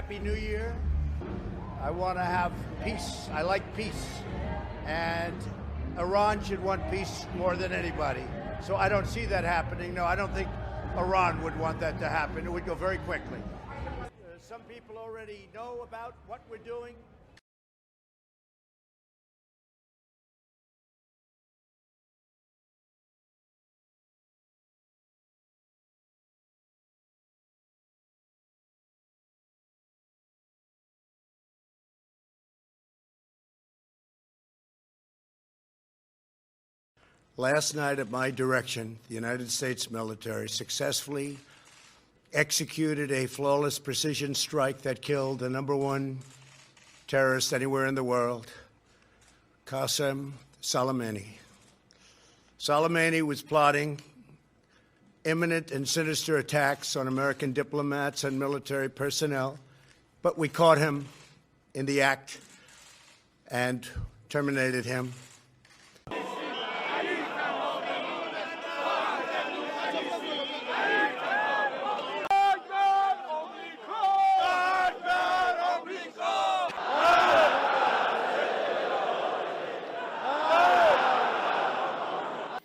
Happy New Year. I want to have peace. I like peace. And Iran should want peace more than anybody. So I don't see that happening. No, I don't think Iran would want that to happen. It would go very quickly. Some people already know about what we're doing. Last night, at my direction, the United States military successfully executed a flawless precision strike that killed the #1 terrorist anywhere in the world, Qassem Soleimani. Soleimani was plotting imminent and sinister attacks on American diplomats and military personnel, but we caught him in the act and terminated him.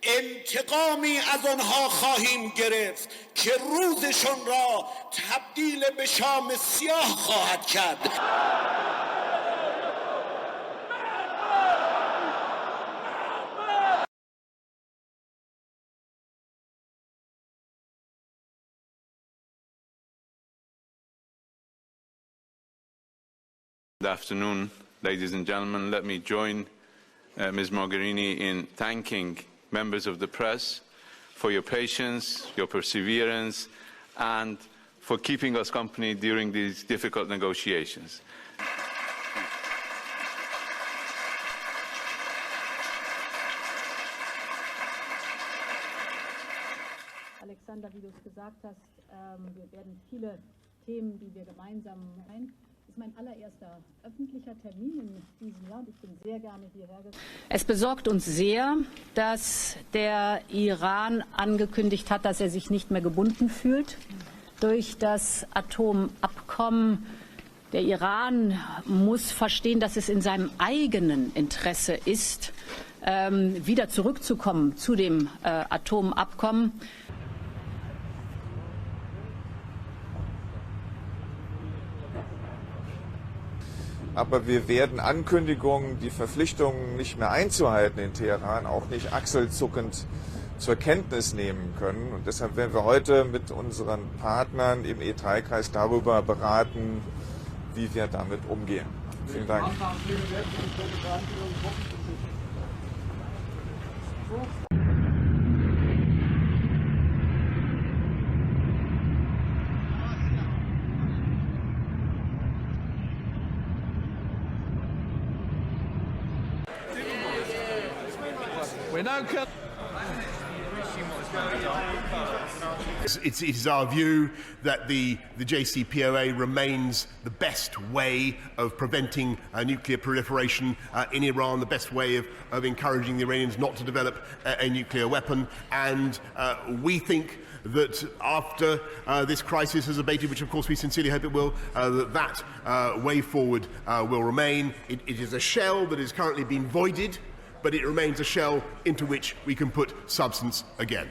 انتقامی از آنها خواهیم گرفت که روزشون را تبدیل به شام سیاه خواهد کرد. Good afternoon, ladies and gentlemen. Let me join Ms. Mogherini in thanking members of the press for your patience, your perseverance, and for keeping us company during these difficult negotiations. Alexander, wie du es gesagt hast, wir werden viele Themen, die wir gemeinsam ein. Das ist mein allererster öffentlicher Termin in diesem Jahr und ich bin sehr gerne hierher gekommen. Es besorgt uns sehr, dass der Iran angekündigt hat, dass er sich nicht mehr gebunden fühlt durch das Atomabkommen. Der Iran muss verstehen, dass es in seinem eigenen Interesse ist, wieder zurückzukommen zu dem Atomabkommen. Aber wir werden Ankündigungen, die Verpflichtungen nicht mehr einzuhalten in Teheran, auch nicht achselzuckend zur Kenntnis nehmen können. Und deshalb werden wir heute mit unseren Partnern im E3-Kreis darüber beraten, wie wir damit umgehen. Vielen Dank. It is our view that the JCPOA remains the best way of preventing nuclear proliferation in Iran, the best way of encouraging the Iranians not to develop a nuclear weapon. And we think that after this crisis has abated, which of course we sincerely hope it will, that way forward will remain. It is a shell that is currently being voided, but it remains a shell into which we can put substance again.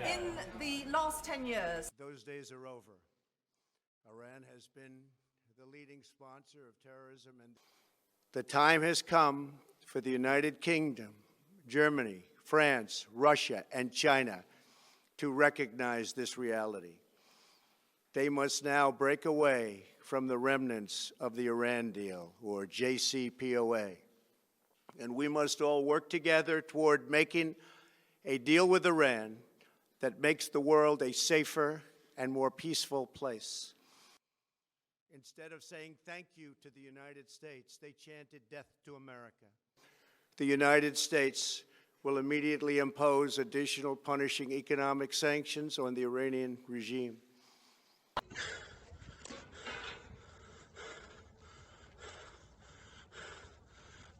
In the last 10 years, those days are over. Iran has been the leading sponsor of terrorism, and the time has come for the United Kingdom, Germany, France, Russia, and China to recognize this reality. They must now break away from the remnants of the Iran deal, or JCPOA. And we must all work together toward making a deal with Iran that makes the world a safer and more peaceful place. Instead of saying thank you to the United States, they chanted death to America. The United States will immediately impose additional punishing economic sanctions on the Iranian regime.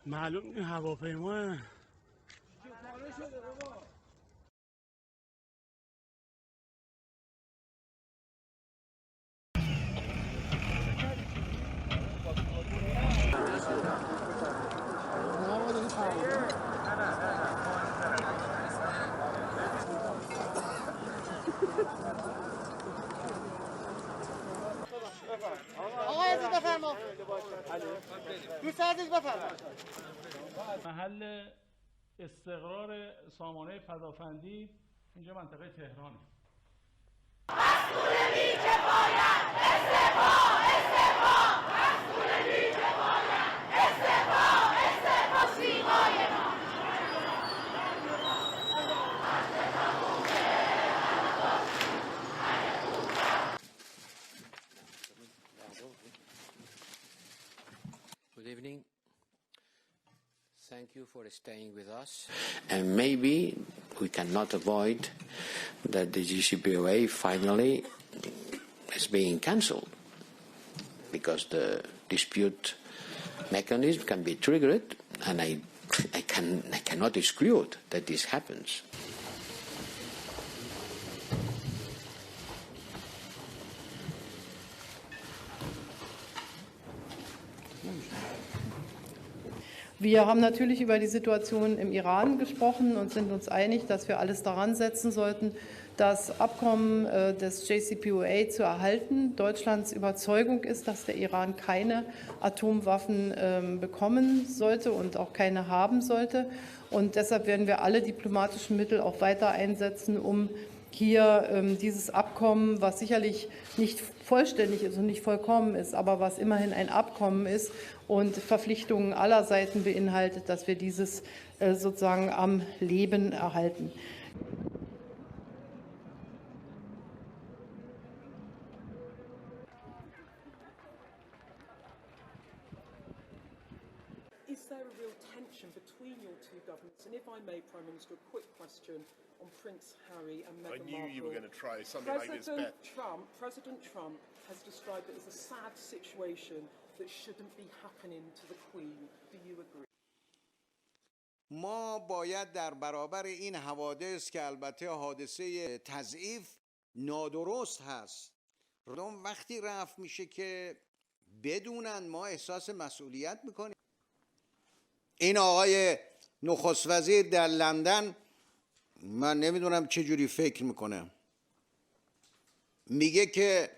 معلوم این هواپیما محل استقرار سامانه فدافندی اینجا منطقه تهرانه. Good evening. Thank you for staying with us. And maybe we cannot avoid that the JCPOA finally is being cancelled because the dispute mechanism can be triggered, and I cannot exclude that this happens. Wir haben natürlich über die Situation im Iran gesprochen und sind uns einig, dass wir alles daran setzen sollten, das Abkommen des JCPOA zu erhalten. Deutschlands Überzeugung ist, dass der Iran keine Atomwaffen bekommen sollte und auch keine haben sollte. Und deshalb werden wir alle diplomatischen Mittel auch weiter einsetzen, um hier dieses Abkommen, was sicherlich nicht vollständig ist und nicht vollkommen ist, aber was immerhin ein Abkommen ist und Verpflichtungen aller Seiten beinhaltet, dass wir dieses sozusagen am Leben erhalten. Is there a real tension between your two governments? And if I may, Prime Minister, a quick question on Prince Harry and Meghan Markle. I knew you were going to try something like this, Beth. President Trump has described it as a sad situation that shouldn't be happening to the Queen. Do you agree? ما باید در برابر این حوادث که البته حادثه تضعیف نادرست هست، وقتی رفع میشه که بدونن ما احساس مسئولیت میکنیم. این آقای نخست وزیر در لندن، من نمیدونم چه جوری فکر میکنه، میگه که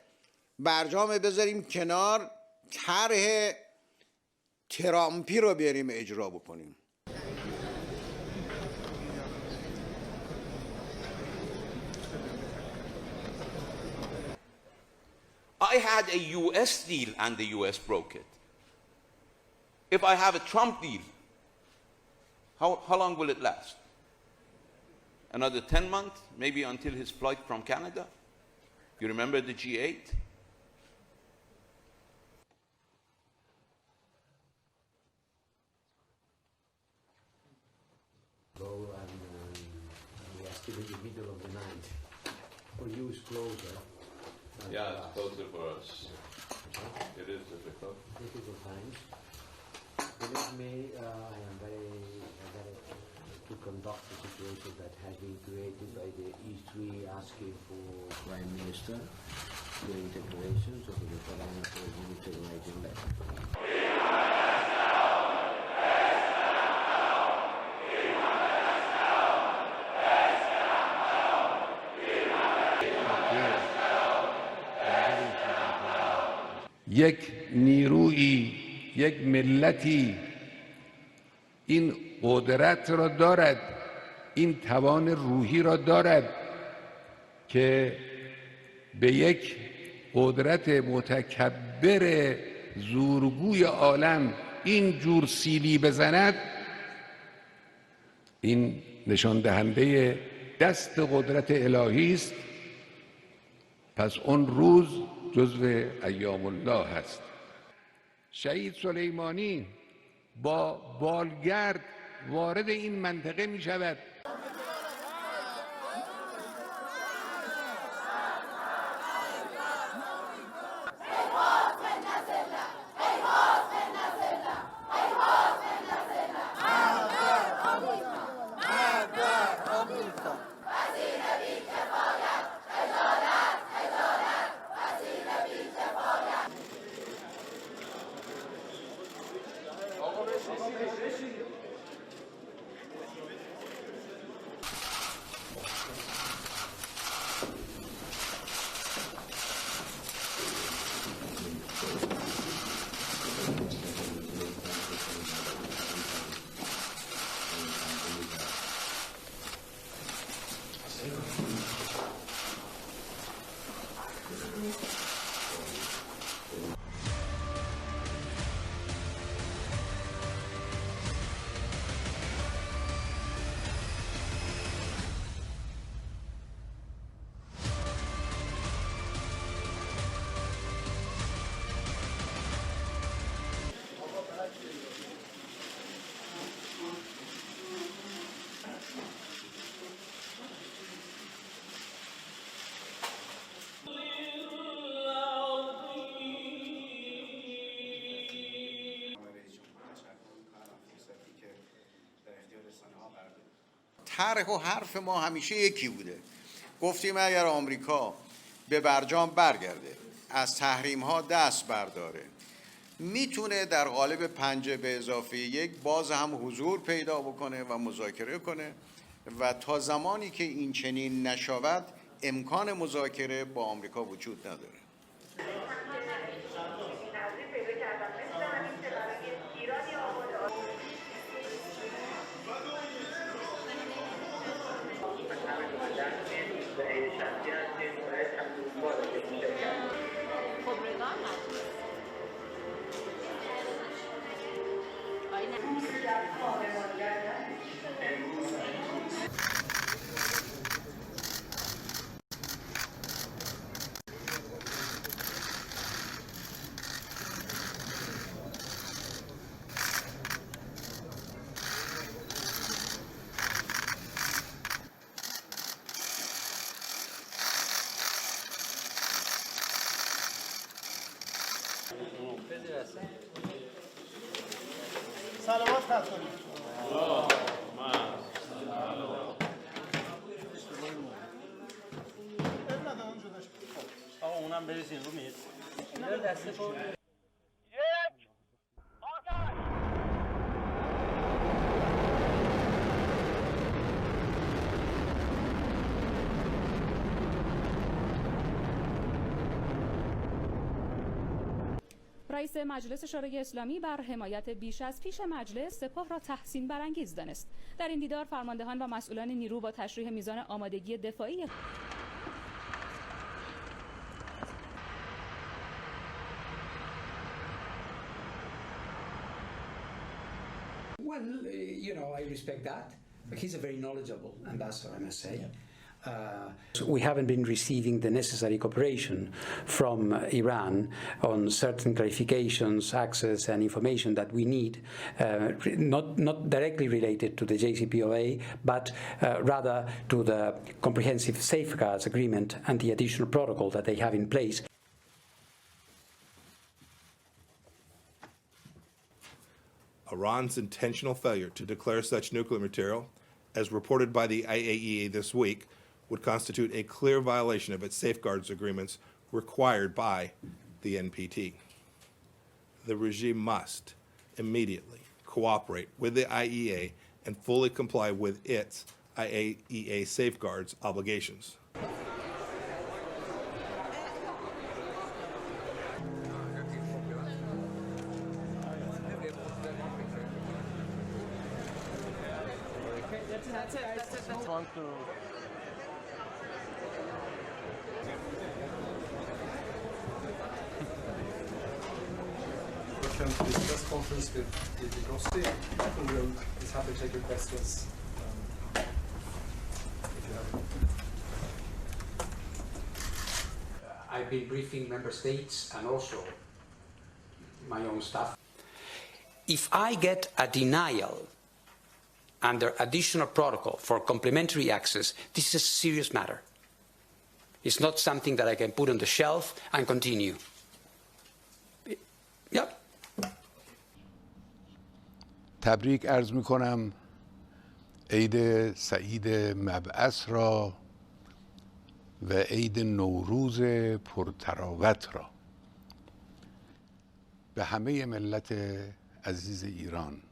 برجام بذاریم کنار، طرح ترامپی رو بریم اجرا بکنیم. I had a US deal and the US broke it. If I have a Trump deal, how long will it last? Another 10 months, maybe until his flight from Canada? You remember the G8? Go and we are still in the middle of the night. For you it's closer. Yeah, it's closer for us. It is difficult. Difficult times. Believe me, I am very to conduct the situation that has been created by the E3 asking for Prime Minister doing declarations of the referendum for unilateral election. یک نیرویی، یک ملتی این قدرت را دارد، این توان روحی را دارد که به یک قدرت متکبر زورگوی عالم این جور سیلی بزند. این نشان دهنده دست قدرت الهی است. پس اون روز جزو ایام الله هست. شهید سلیمانی با بالگرد وارد این منطقه می شود. طرح و حرف ما همیشه یکی بوده. گفتیم اگر آمریکا به برجام برگرده، از تحریم ها دست برداره، میتونه در قالب 5+1 باز هم حضور پیدا بکنه و مذاکره کنه و تا زمانی که این چنین نشود امکان مذاکره با آمریکا وجود نداره. سلامات خط کنید. آقا اونم بریزین رو میز. رئیس مجلس شورای اسلامی بر حمایت بیش از پیش مجلس سپاه را تحسین برانگیز دانست. در این دیدار فرماندهان و مسئولان نیرو با تشریح میزان آمادگی دفاعی Well, you know, I respect that. He's a very knowledgeable ambassador, I must say. We haven't been receiving the necessary cooperation from Iran on certain clarifications, access and information that we need, not directly related to the JCPOA, but rather to the comprehensive safeguards agreement and the additional protocol that they have in place. Iran's intentional failure to declare such nuclear material, as reported by the IAEA this week, would constitute a clear violation of its safeguards agreements required by the NPT. The regime must immediately cooperate with the IAEA and fully comply with its IAEA safeguards obligations. That's one to... Welcome to this press conference with Didi Gosti. We'll be happy to take your questions if you have them. I've been briefing member states and also my own staff. If I get a denial under additional protocol for complementary access, this is a serious matter. It's not something that I can put on the shelf and continue. Yep. تبریک عرض می کنم عید سعید مبعث را و عید نوروز پرتراوت را به همه ملت عزیز ایران.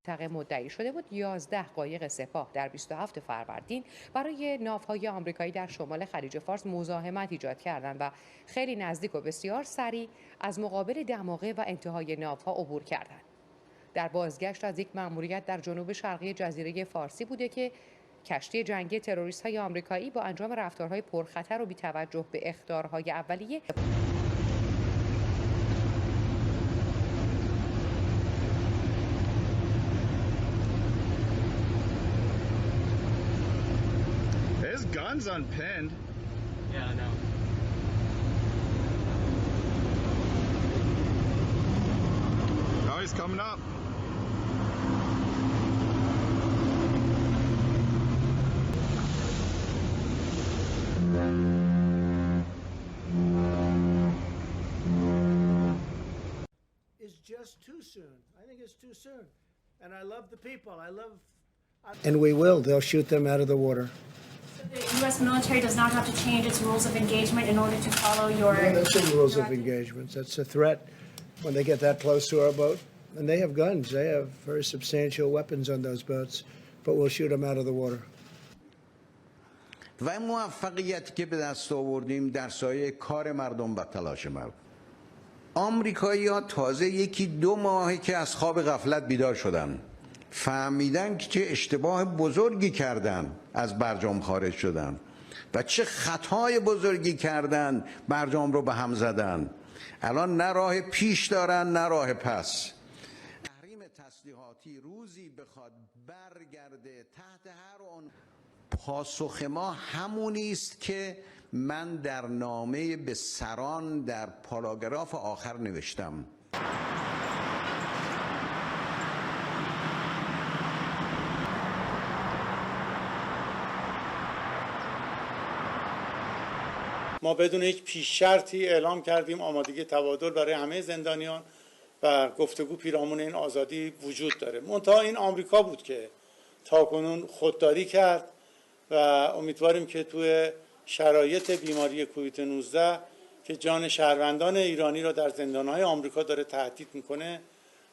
منطقه مدعی شده بود 11 قایق سپاه در 27 فروردین برای ناوهای آمریکایی در شمال خلیج فارس مزاحمت ایجاد کردند و خیلی نزدیک و بسیار سریع از مقابل دماغه و انتهای ناوها عبور کردند. در بازگشت از یک مأموریت در جنوب شرقی جزیره فارسی بوده که کشتی جنگی تروریست‌های آمریکایی با انجام رفتارهای پرخطر و بی‌توجه به اخطارهای اولیه His gun's unpinned. Yeah, I know. Oh, he's coming up. It's just too soon. I think it's too soon. And I love the people. I love And we will. They'll shoot them out of the water. The U.S. military does not have to change its rules of engagement in order to follow your... No, that's the rules of engagement. That's a threat when they get that close to our boat. And they have guns. They have very substantial weapons on those boats. But we'll shoot them out of the water. و موفقیتی که به دست آوردیم در سایه کار مردم و تلاش مردم. آمریکایی‌ها تازه یکی دو ماهه که از خواب غفلت بیدار شدن. فهمیدن که چه اشتباه بزرگی کردن از برجام خارج شدن و چه خطای بزرگی کردن برجام رو به هم زدن. الان نه راه پیش دارن نه راه پس. تحریم تسلیحاتی روزی بخواد برگرده تحت هر عنوان، پاسخ ما همونی است که من در نامه به سران در پاراگراف آخر نوشتم. ما بدون هیچ پیش شرطی اعلام کردیم آمادگی تبادل برای همه زندانیان و گفتگو پیرامون این آزادی وجود داره. منتها این آمریکا بود که تاکنون خودداری کرد و امیدواریم که توی شرایط بیماری کووید 19 که جان شهروندان ایرانی را در زندانهای آمریکا داره تهدید میکنه،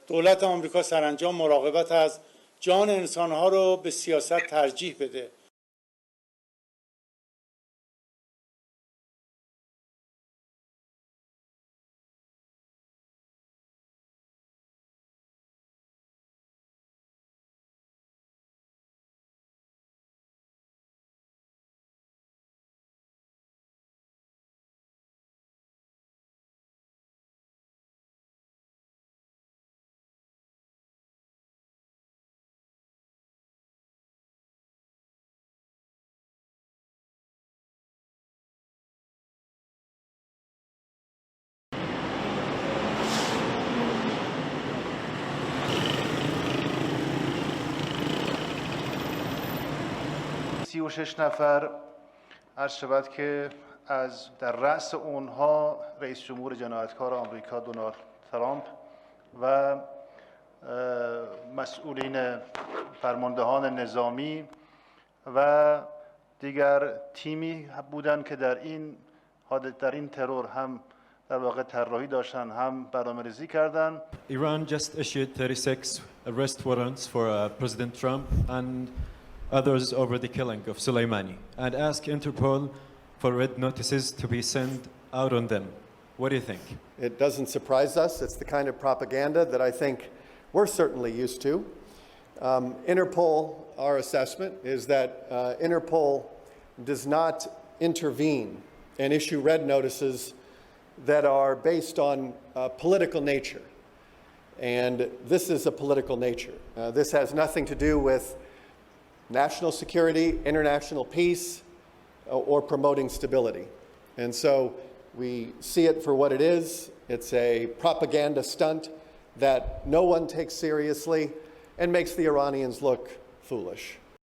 دولت آمریکا سرانجام مراقبت از جان انسانها رو به سیاست ترجیح بده. و 6 نفر عرض شود که از در رأس اونها رئیس جمهور جنایتکار آمریکا دونالد ترامپ و مسئولین فرماندهان نظامی و دیگر تیمی بودند که در این ترور هم در واقع طراحی داشتن هم برنامه‌ریزی کردند. Iran just issued 36 arrest warrants for President Trump and others over the killing of Soleimani and ask Interpol for red notices to be sent out on them. What do you think? It doesn't surprise us. It's the kind of propaganda that I think we're certainly used to. Interpol, our assessment is that Interpol does not intervene and issue red notices that are based on political nature. And this is a political nature. This has nothing to do with national security, international peace, or promoting stability. And so we see it for what it is. It's a propaganda stunt that no one takes seriously and makes the Iranians look foolish.